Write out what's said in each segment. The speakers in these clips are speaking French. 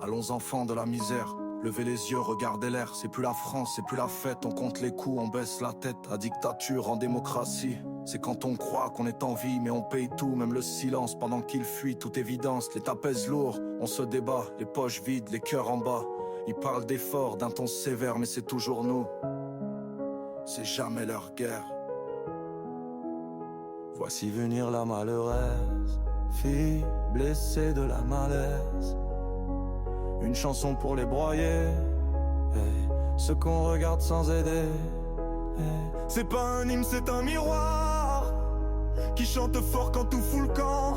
Allons enfants de la misère, levez les yeux, regardez l'air. C'est plus la France, c'est plus la fête. On compte les coups, on baisse la tête. À dictature, en démocratie. C'est quand on croit qu'on est en vie, mais on paye tout, même le silence pendant qu'il fuit. Toute évidence, l'État pèse lourd. On se débat, les poches vides, les cœurs en bas. Ils parlent d'efforts, d'un ton sévère, mais c'est toujours nous. C'est jamais leur guerre. Voici venir la malheureuse, fille blessée de la malaise. Une chanson pour les broyés, ceux qu'on regarde sans aider. C'est pas un hymne, c'est un miroir qui chante fort quand tout fout le camp.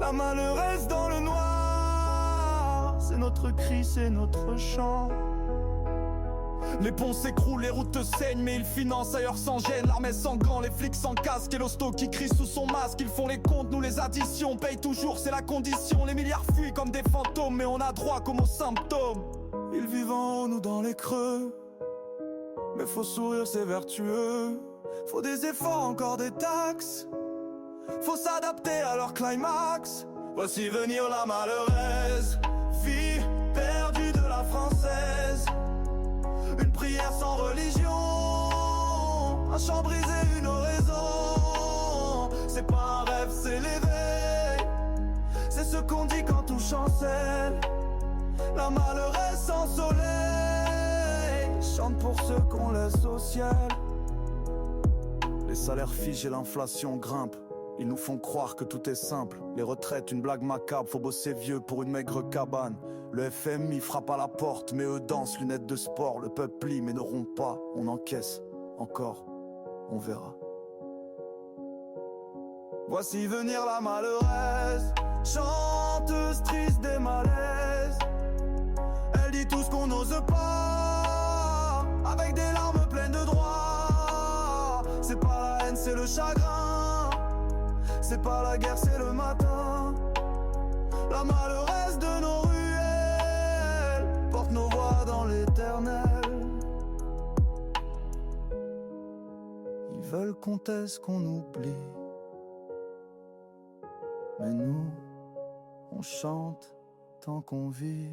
La malheureuse dans le noir, c'est notre cri, c'est notre chant. Les ponts s'écroulent, les routes saignent, mais ils financent ailleurs sans gêne. L'armée sans gants, les flics sans casque et l'hosto qui crie sous son masque. Ils font les comptes, nous les additions, paye toujours, c'est la condition. Les milliards fuient comme des fantômes, mais on a droit comme aux symptômes. Ils vivent en haut, nous dans les creux, mais faut sourire, c'est vertueux. Faut des efforts, encore des taxes, faut s'adapter à leur climax. Voici venir la malheureuse, fille perdue de la française. Une prière sans religion, un chant brisé, une oraison. C'est pas un rêve, c'est l'éveil. C'est ce qu'on dit quand tout chancelle. La malheureuse sans soleil chante pour ceux qu'on laisse au ciel. Les salaires figent et l'inflation grimpe. Ils nous font croire que tout est simple. Les retraites, une blague macabre, faut bosser vieux pour une maigre cabane. Le FMI frappe à la porte, mais eux dansent, lunettes de sport. Le peuple plie mais ne rompt pas, on encaisse. Encore, on verra. Voici venir la malheureuse, chanteuse triste des malaises. Elle dit tout ce qu'on n'ose pas, avec des larmes pleines de droit. C'est pas la haine, c'est le chagrin. C'est pas la guerre, c'est le matin. La malheureuse de nos ruelles porte nos voix dans l'éternel. Ils veulent qu'on taise, qu'on oublie, mais nous, on chante tant qu'on vit.